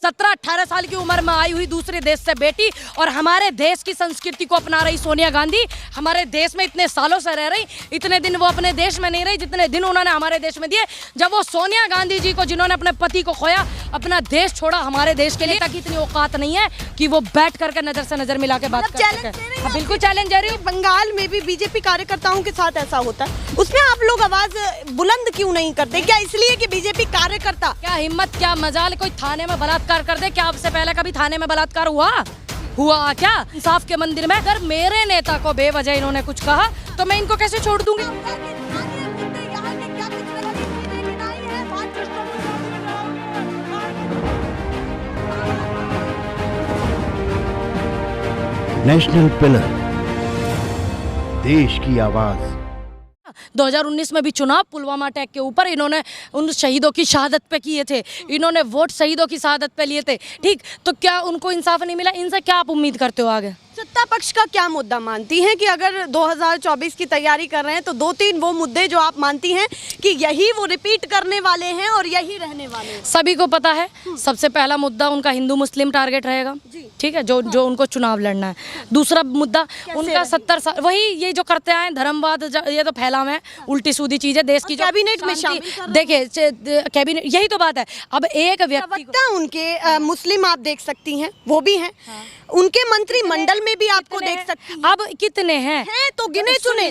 17-18 साल की उम्र में आई हुई दूसरे देश से बेटी और हमारे देश की संस्कृति को अपना रही सोनिया गांधी हमारे देश में इतने सालों से रह रही, इतने दिन वो अपने देश में नहीं रही जितने दिन उन्होंने हमारे देश में दिए। जब वो सोनिया गांधी जी को जिन्होंने अपने पति को खोया, अपना देश छोड़ा हमारे देश के लिए, ताकि इतनी औकात नहीं है कि वो बैठ करके नजर से नजर मिला के बात कर सके। बिल्कुल चैलेंज दे रही हूँ। बंगाल में भी बीजेपी कार्यकर्ताओं के साथ ऐसा होता है, उसमें आप लोग आवाज बुलंद क्यों नहीं करते? क्या इसलिए कि बीजेपी कार्यकर्ता? क्या हिम्मत, क्या मजाल, कोई थाने में बलात्कार कर दे? क्या आपसे पहले कभी थाने में बलात्कार हुआ क्या? इंसाफ के मंदिर में अगर मेरे नेता को बेवजह इन्होंने कुछ कहा तो मैं इनको कैसे छोड़ दूंगी? नेशनल पिलर, देश की आवाज। 2019 में भी चुनाव पुलवामा अटैक के ऊपर इन्होंने उन शहीदों की शहादत पे किए थे, इन्होंने वोट शहीदों की शहादत पे लिए थे। ठीक, तो क्या उनको इंसाफ नहीं मिला? इनसे क्या आप उम्मीद करते हो आगे? सत्ता पक्ष का क्या मुद्दा मानती हैं कि अगर 2024 की तैयारी कर रहे हैं तो 2-3 वो मुद्दे जो आप मानती हैं कि यही वो रिपीट करने वाले हैं और यही रहने वाले हैं? सभी को पता है, सबसे पहला मुद्दा उनका हिंदू मुस्लिम टारगेट रहेगा, ठीक है, जो उनको चुनाव लड़ना है। दूसरा मुद्दा उनका 70 साल वही ये जो करते आए धर्मवाद, ये तो फैला है, उल्टी सीधी चीज है देश की। कैबिनेट में शामिल देखिए, कैबिनेट, यही तो बात है। अब एक व्यक्ति उनके मुस्लिम आप देख सकती हैं, वो भी हैं, उनके मंत्रिमंडल में भी आपको देख सकती हैं। अब कितने हैं तो गिने चुने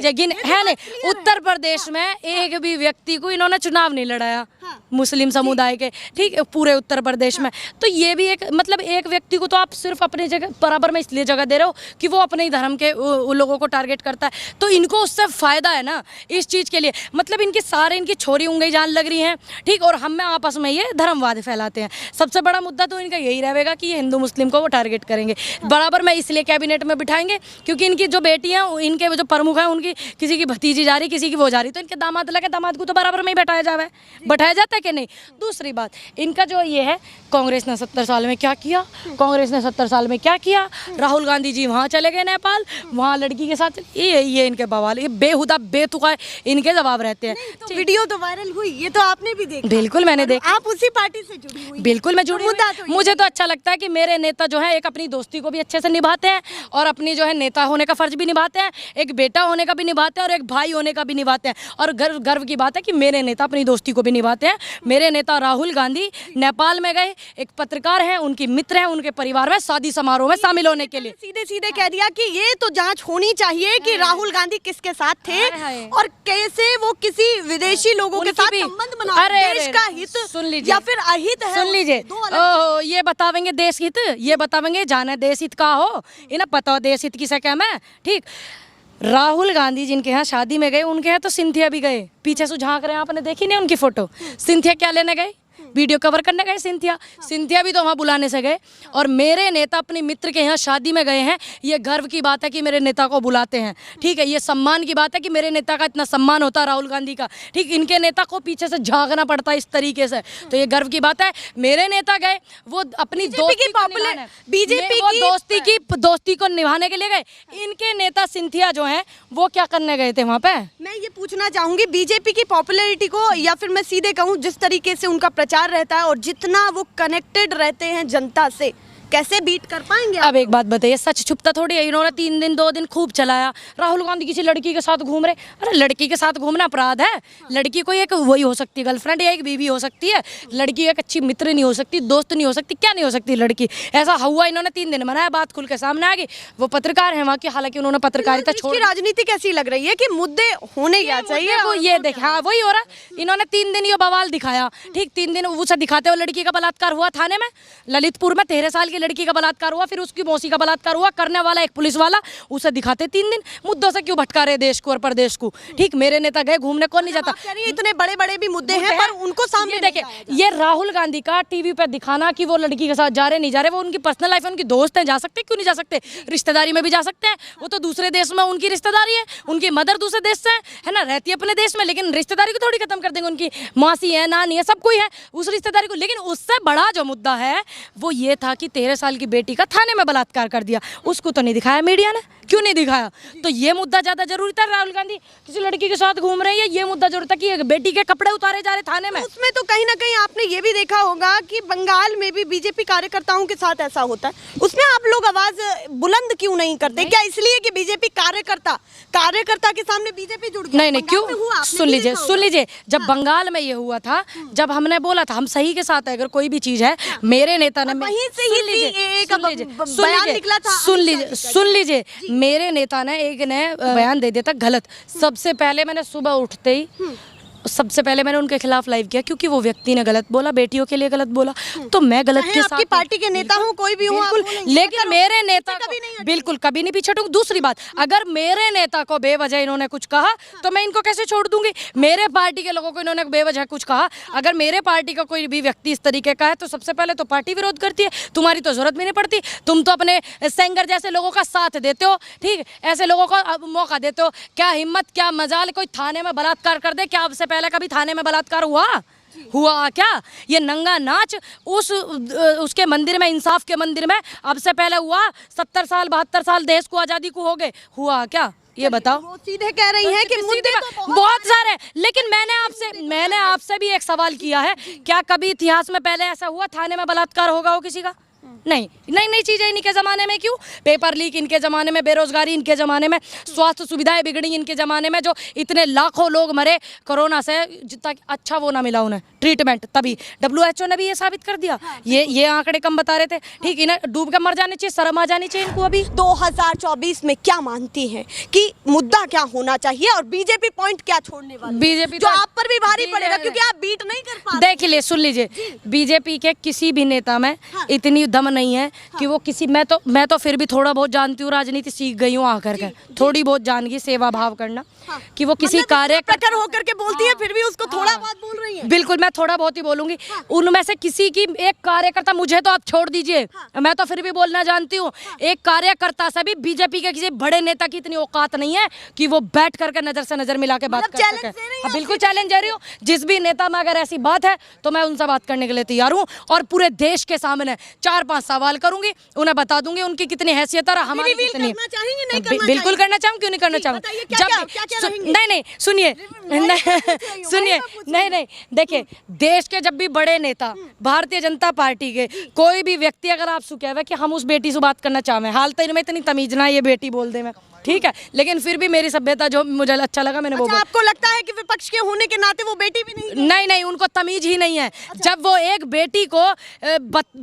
है नहीं। उत्तर प्रदेश में एक भी व्यक्ति को इन्होंने चुनाव नहीं लड़ाया, मुस्लिम समुदाय के, ठीक है, पूरे उत्तर प्रदेश में। तो ये भी एक मतलब एक व्यक्ति को तो आप सिर्फ अपनी जगह बराबर में इसलिए जगह दे रहे हो कि वो अपने ही धर्म के लोगों को टारगेट करता है, तो इनको उससे फायदा है ना इस चीज के लिए। मतलब इनकी छोरी उंगली जान लग रही है, ठीक, और हम में आपस में ये धर्मवाद फैलाते हैं। सबसे बड़ा मुद्दा तो इनका यही रहेगा कि ये हिंदू मुस्लिम को वो टारगेट करेंगे बराबर में, इसलिए कैबिनेट में बिठाएंगे क्योंकि इनकी जो बेटियां, इनके जो प्रमुख हैं, उनकी किसी की भतीजी जा रही, किसी की वो जा रही, तो इनके दामाद लगे, दामाद को तो बराबर में ही बैठाया जाता है कि नहीं। दूसरी बात, इनका जो ये है, कांग्रेस ने 70 साल में क्या किया, कांग्रेस ने 70 साल में क्या किया? राहुल गांधी जी वहाँ चले गए नेपाल, वहाँ लड़की के साथ, ये इनके बवाल, ये बेहुदा बेतुका इनके जवाब रहते हैं। तो वीडियो तो वायरल हुई, ये तो आपने भी देखा? बिल्कुल मैंने देखा। आप उसी पार्टी से जुड़ी हुई? बिल्कुल मैं जुड़ी हुई। मुझे तो अच्छा लगता है कि मेरे नेता जो है एक अपनी दोस्ती को भी अच्छे से निभाते हैं और अपनी जो है नेता होने का फर्ज भी निभाते हैं, एक बेटा होने का भी निभाते हैं और एक भाई होने का भी निभाते हैं। और गर्व की बात है कि मेरे नेता अपनी दोस्ती को भी निभाते हैं। मेरे नेता राहुल गांधी नेपाल में गए, एक पत्रकार हैं, उनकी मित्र हैं, उनके परिवार में शादी समारोह में शामिल होने के लिए सीधे सीधे कह दिया कि ये तो जांच होनी चाहिए कि राहुल गांधी किसके साथ थे और कैसे वो किसी विदेशी लोगों के साथ संबंध बना, देश का हित सुन लीजिए या फिर अहित है। सुन लीजिए, ये बतावेंगे देश हित, ये बतावेंगे जाने देश हित का हो, इन्हें पता हो देश हित किसे क्या मैं। ठीक, राहुल गांधी जिनके यहाँ शादी में गए, उनके यहाँ तो सिंथिया भी गए, पीछे से झांक रहे हैं, आपने देखी नहीं उनकी फोटो? सिंथिया क्या लेने गए? वीडियो कवर करने गए। सिंथिया भी तो वहाँ बुलाने से गए। और मेरे नेता अपने मित्र के यहाँ शादी में गए हैं, ये गर्व की बात है कि मेरे नेता को बुलाते हैं, ठीक है, ये सम्मान की बात है कि मेरे नेता का इतना सम्मान होता है राहुल गांधी का, ठीक। इनके नेता को पीछे से झांकना पड़ता है इस तरीके से, तो ये गर्व की बात है। मेरे नेता गए, वो अपनी दोस्ती को निभाने के लिए गए। इनके नेता सिंथिया जो है वो क्या करने गए थे वहाँ पे? मैं ये पूछना चाहूंगी, बीजेपी की पॉपुलैरिटी को, या फिर मैं सीधे कहूँ जिस तरीके से उनका प्रचार रहता है और जितना वो कनेक्टेड रहते हैं जनता से, कैसे बीट कर पाएंगे? अब एक बात बताइए, सच छुपता थोड़ी है। इन्होंने 3 दिन 2 दिन खूब चलाया, राहुल गांधी किसी लड़की के साथ घूम रहे। अरे लड़की के साथ घूमना अपराध है? लड़की कोई एक वही हो सकती है, गर्लफ्रेंड या एक बीवी हो सकती है, लड़की एक अच्छी मित्र नहीं हो सकती, दोस्त नहीं हो सकती, क्या नहीं हो सकती लड़की? ऐसा हुआ, इन्होंने 3 दिन मनाया, बात खुल के सामने आ गई। वो पत्रकार है वहाँ की, हालांकि उन्होंने पत्रकारिता छोड़। राजनीति कैसी लग रही है कि मुद्दे होने क्या चाहिए? वो ये देखा, वही हो रहा। इन्होंने 3 दिन ये बवाल दिखाया, ठीक, 3 दिन उसे दिखाते हुए लड़की का बलात्कार हुआ थाने में, ललितपुर में 13 साल की लड़की का बलात्कार हुआ, फिर उसकी मौसी का बलात्कार हुआ, करने वाला एक पुलिस वाला, उसे दिखाते 3 दिन। मुद्दों से क्यों भटका रहे देश को और प्रदेश को? ठीक, मेरे नेता गए घूमने, कौन नहीं जाता? इतने बड़े बड़े भी मुद्दे हैं पर उनको सामने देखे। ये राहुल गांधी का टीवी पे दिखाना कि वो लड़की के साथ जा रहे नहीं जा रहे, वो उनकी पर्सनल लाइफ है, उनकी दोस्त है, जा सकते, क्यों नहीं जा सकते? रिश्तेदारी में भी जा सकते हैं, वो तो दूसरे देश में उनकी रिश्तेदारी है, उनकी मदर दूसरे देश से है ना, रहती है अपने देश में, लेकिन रिश्तेदारी को थोड़ी खत्म कर देंगे। उनकी मौसी है, नानी है, सब कोई है उस रिश्तेदारी को। लेकिन उससे बड़ा जो मुद्दा है वो ये था कि 13 साल की बेटी का थाने में बलात्कार कर दिया, उसको तो नहीं दिखाया मीडिया ने। क्यों नहीं दिखाया? तो ये मुद्दा ज्यादा जरूरी था। राहुल गांधी किसी लड़की के साथ घूम रहे हैं, ये मुद्दा जरूरी था कि एक बेटी के कपड़े उतारे जा रहे थाने में। उसमें तो कहीं ना कहीं आपने ये भी देखा होगा कि बंगाल में भी बीजेपी कार्यकर्ताओं के साथ ऐसा होता है, उसमें आप लोग आवाज बुलंद क्यों नहीं करते? क्या इसलिए कि बीजेपी कार्यकर्ता के सामने बीजेपी जुड़ गया? नहीं क्यों? सुन लीजिए जब बंगाल में ये हुआ था, जब हमने बोला था हम सही के साथ है, अगर कोई भी चीज है, मेरे नेता ने वहीं से ही सुन लीजिए मेरे नेता ने एक ने बयान दे दिया था गलत। सबसे पहले मैंने सुबह उठते ही सबसे पहले मैंने उनके खिलाफ लाइव किया, क्योंकि वो व्यक्ति ने गलत बोला, बेटियों के लिए गलत बोला, तो मैं गलत के साथ। आपकी पार्टी के नेता हो, कोई भी हो, लेकिन मेरे नेता बिल्कुल कभी नहीं पीछे हटूंगी। दूसरी बात, अगर मेरे नेता को बेवजह इन्होंने कुछ कहा तो मैं इनको कैसे छोड़ दूंगी? मेरे पार्टी के लोगों को इन्होंने बेवजह कुछ कहा, अगर मेरे पार्टी का कोई भी व्यक्ति इस तरीके का है तो सबसे पहले तो पार्टी विरोध करती है, तुम्हारी तो जरूरत भी नहीं पड़ती, तुम तो अपने सेंगर जैसे लोगों का साथ देते हो, ठीक, ऐसे लोगों को मौका देते हो। क्या हिम्मत, क्या मजाल, कोई थाने में बलात्कार कर दे? क्या आपसे पहले कभी थाने में बलात्कार हुआ क्या? ये नंगा नाच उसके मंदिर में, इंसाफ के मंदिर में अब से पहले हुआ? 70 साल 72 साल देश को आजादी को हो गए, हुआ क्या? ये बताओ। वो सीधे कह रही हैं कि मुद्दे तो बहुत सारे, लेकिन मैंने आपसे भी एक सवाल किया है, क्या कभी इतिहास में पहले ऐसा हुआ थाने में बलात्कार होगा हो किसी का? नहीं नई चीजें इनके जमाने में क्यों? पेपर लीक इनके जमाने में, बेरोजगारी इनके जमाने में, स्वास्थ्य सुविधाएं बिगड़ी इनके जमाने में, जो इतने लाखों लोग मरे कोरोना से, जितना अच्छा वो ना मिला उन्हें ट्रीटमेंट, तभी WHO ने भी ये साबित कर दिया। ये आंकड़े कम बता रहे थे, ठीक, इन्हें डूब कर मर जाने चाहिए, शर्म आ जानी चाहिए इनको। अभी 2024 में क्या मानती हैं कि मुद्दा क्या होना चाहिए और बीजेपी पॉइंट क्या छोड़ने वाली? बीजेपी जो आप पर भी भारी पड़ेगा क्योंकि आप बीट नहीं कर पा रहे। देख लिए, सुन लीजिए, बीजेपी के किसी भी नेता में इतनी दम नहीं है कि वो किसी, मैं तो फिर भी थोड़ा बहुत जानती हूँ, राजनीति सीख गई हूँ आकर के, थोड़ी बहुत जान गई सेवा भाव करना, कि वो किसी कार्य प्रखर होकर के बोलती है, फिर भी उसको थोड़ा बहुत बोल रही है। बिल्कुल, मैं थोड़ा बहुत ही बोलूंगी। उनमें से किसी की एक कार्यकर्ता, मुझे तो आप छोड़ दीजिए, मैं तो फिर भी बोलना जानती हूँ, एक कार्यकर्ता से भी बीजेपी के किसी बड़े नेता की इतनी औकात नहीं है कि वो बैठ करके नजर से नजर मिला के बात कर सके। हाँ, बिल्कुल चैलेंज दे रही हूँ, जिस भी नेता में अगर ऐसी बात है तो मैं उनसे बात करने के लिए तैयार हूँ, और पूरे देश के सामने 4-5 सवाल करूंगी, उन्हें बता दूंगी उनकी कितनी हैसियत है और हमारी कितनी। बिल्कुल करना चाहूँ, क्यों नहीं करना चाहूँ? नहीं सुनिए, नहीं देखिए, देश के जब भी बड़े नेता, भारतीय जनता पार्टी के कोई भी व्यक्ति, अगर आप कह रहे कि हम उस बेटी से बात करना चाहें, हाल तक में इतनी तमीज ना ये बेटी बोल दे, मैं ठीक है, लेकिन फिर भी मेरी सभ्यता जो मुझे अच्छा लगा मैंने वो। आपको लगता है कि विपक्ष के होने के नाते वो बेटी भी नहीं, उनको तमीज ही नहीं है। जब वो एक बेटी को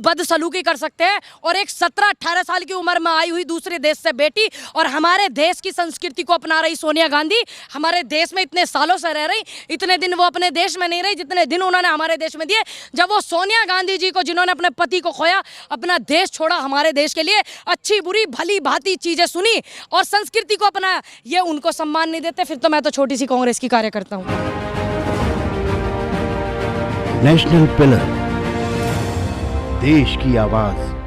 बदसलूकी कर सकते हैं, और एक 17-18 साल की उम्र में आई हुई दूसरे देश से बेटी, और हमारे देश की संस्कृति को अपना रही सोनिया गांधी, हमारे देश में इतने सालों से रह रही, इतने दिन वो अपने देश में नहीं रही जितने दिन उन्होंने हमारे देश में दिए। जब वो सोनिया गांधी जी को, जिन्होंने अपने पति को खोया, अपना देश छोड़ा हमारे देश के लिए, अच्छी बुरी भली भांति चीजें suनी और संस्कृति को अपनाया, ये उनको सम्मान नहीं देते, फिर तो मैं तो छोटी सी कांग्रेस की कार्यकर्ता हूँ। नेशनल पिलर, देश की आवाज।